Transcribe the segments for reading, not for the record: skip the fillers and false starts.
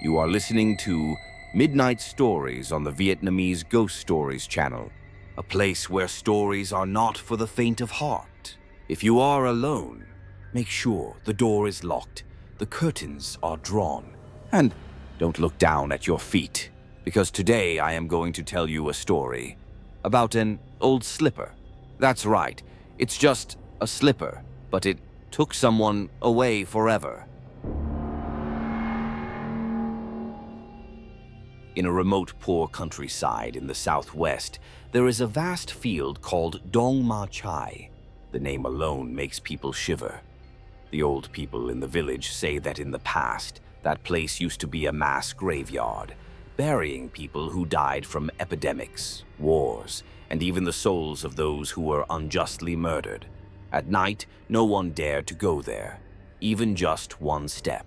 You are listening to Midnight Stories on the Vietnamese Ghost Stories channel, a place where stories are not for the faint of heart. If you are alone, make sure the door is locked, the curtains are drawn, and don't look down at your feet, because today I am going to tell you a story about an old slipper. That's right, it's just a slipper, but it took someone away forever. In a remote, poor countryside in the southwest, there is a vast field called Dong Ma Chai. The name alone makes people shiver. The old people in the village say that in the past, that place used to be a mass graveyard, burying people who died from epidemics, wars, and even the souls of those who were unjustly murdered. At night, no one dared to go there, even just one step.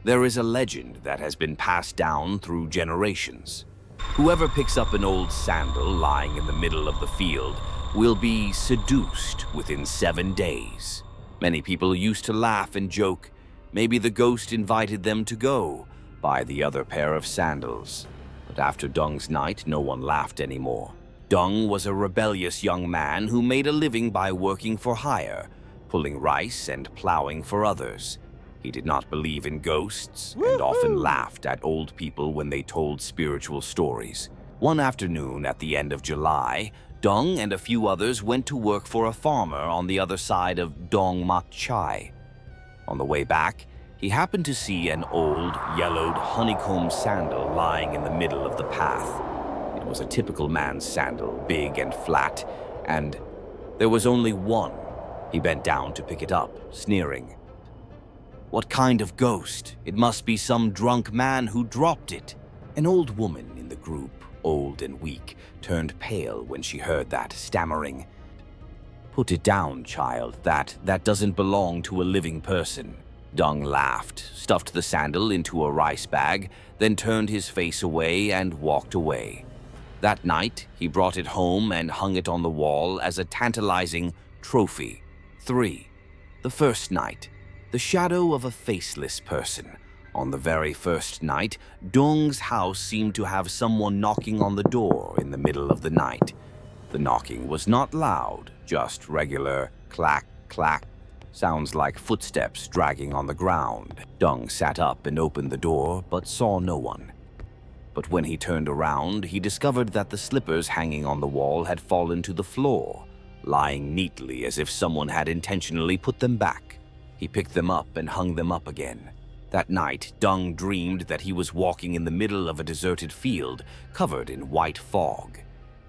There is a legend that has been passed down through generations. Whoever picks up an old sandal lying in the middle of the field will be seduced within 7 days. Many people used to laugh and joke, maybe the ghost invited them to go buy the other pair of sandals. But after Dung's night, no one laughed anymore. Dung was a rebellious young man who made a living by working for hire, pulling rice and plowing for others. He did not believe in ghosts and often laughed at old people when they told spiritual stories. One afternoon at the end of July, Dung and a few others went to work for a farmer on the other side of Dong Ma Chai. On the way back, he happened to see an old, yellowed honeycomb sandal lying in the middle of the path. It was a typical man's sandal, big and flat, and there was only one. He bent down to pick it up, sneering. "What kind of ghost? It must be some drunk man who dropped it." An old woman in the group, old and weak, turned pale when she heard that, stammering, "Put it down, child. That doesn't belong to a living person." Dung laughed, stuffed the sandal into a rice bag, then turned his face away and walked away. That night, he brought it home and hung it on the wall as a tantalizing trophy. 3. The first night. The shadow of a faceless person. On the very first night, Dung's house seemed to have someone knocking on the door in the middle of the night. The knocking was not loud, just regular clack, clack. Sounds like footsteps dragging on the ground. Dung sat up and opened the door, but saw no one. But when he turned around, he discovered that the slippers hanging on the wall had fallen to the floor, lying neatly as if someone had intentionally put them back. He picked them up and hung them up again. That night, Dung dreamed that he was walking in the middle of a deserted field, covered in white fog.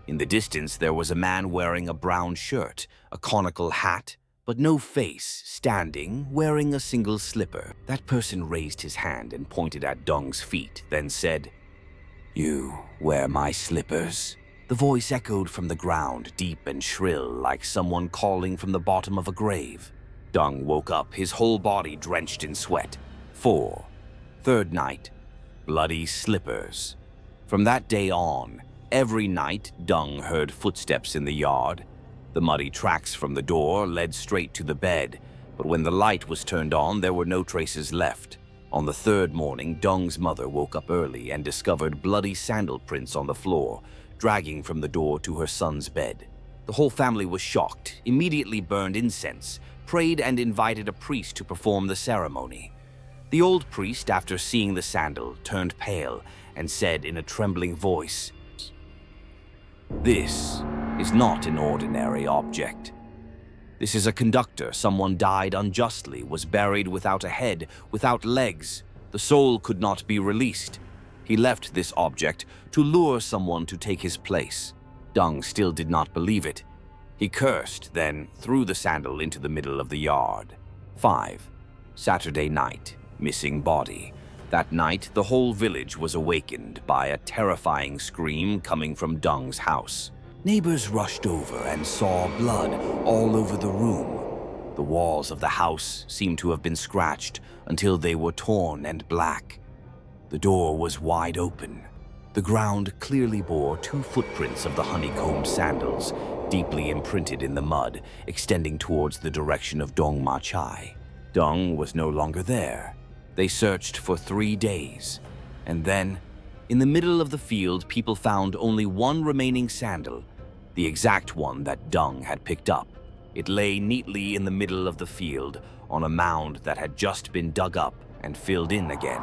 In the distance, there was a man wearing a brown shirt, a conical hat, but no face, standing, wearing a single slipper. That person raised his hand and pointed at Dung's feet, then said, "You wear my slippers?" The voice echoed from the ground, deep and shrill, like someone calling from the bottom of a grave. Dung woke up, his whole body drenched in sweat. 4. Third night. Bloody slippers. From that day on, every night, Dung heard footsteps in the yard. The muddy tracks from the door led straight to the bed, but when the light was turned on, there were no traces left. On the third morning, Dung's mother woke up early and discovered bloody sandal prints on the floor, dragging from the door to her son's bed. The whole family was shocked, immediately burned incense, prayed and invited a priest to perform the ceremony. The old priest, after seeing the sandal, turned pale and said in a trembling voice, "This is not an ordinary object. This is a conductor. Someone died unjustly, was buried without a head, without legs. The soul could not be released. He left this object to lure someone to take his place." Dung still did not believe it. He cursed, then threw the sandal into the middle of the yard. 5. Saturday night. Missing body. That night, the whole village was awakened by a terrifying scream coming from Dung's house. Neighbors rushed over and saw blood all over the room. The walls of the house seemed to have been scratched until they were torn and black. The door was wide open. The ground clearly bore 2 footprints of the honeycombed sandals, deeply imprinted in the mud, extending towards the direction of Dong Ma Chai. Dung was no longer there. They searched for 3 days. And then, in the middle of the field, people found only one remaining sandal, the exact one that Dung had picked up. It lay neatly in the middle of the field on a mound that had just been dug up and filled in again.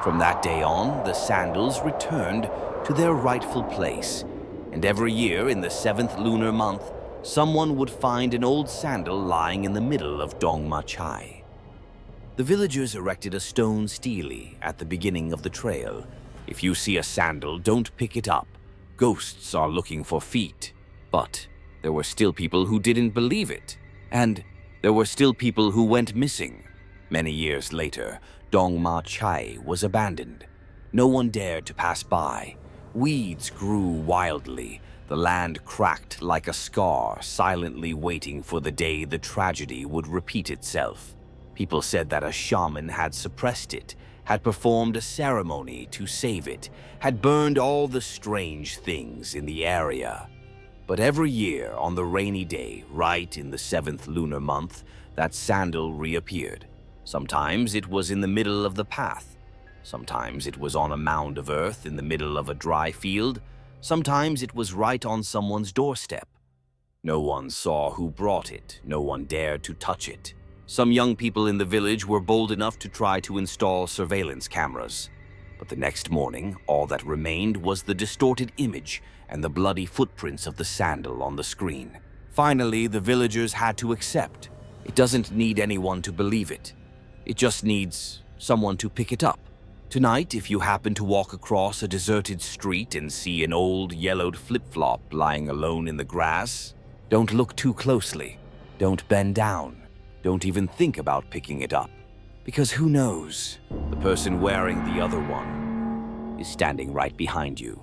From that day on, the sandals returned to their rightful place, and every year in the 7th lunar month, someone would find an old sandal lying in the middle of Dong Ma Chai. The villagers erected a stone stele at the beginning of the trail. If you see a sandal, don't pick it up. Ghosts are looking for feet. But there were still people who didn't believe it. And there were still people who went missing. Many years later, Dong Ma Chai was abandoned. No one dared to pass by. Weeds grew wildly. The land cracked like a scar, silently waiting for the day the tragedy would repeat itself. People said that a shaman had suppressed it, had performed a ceremony to save it, had burned all the strange things in the area. But every year, on the rainy day, right in the 7th lunar month, that sandal reappeared. Sometimes it was in the middle of the path. Sometimes it was on a mound of earth in the middle of a dry field. Sometimes it was right on someone's doorstep. No one saw who brought it. No one dared to touch it. Some young people in the village were bold enough to try to install surveillance cameras. But the next morning, all that remained was the distorted image and the bloody footprints of the sandal on the screen. Finally, the villagers had to accept. It doesn't need anyone to believe it. It just needs someone to pick it up. Tonight, if you happen to walk across a deserted street and see an old yellowed flip-flop lying alone in the grass, don't look too closely. Don't bend down. Don't even think about picking it up. Because who knows? The person wearing the other one is standing right behind you.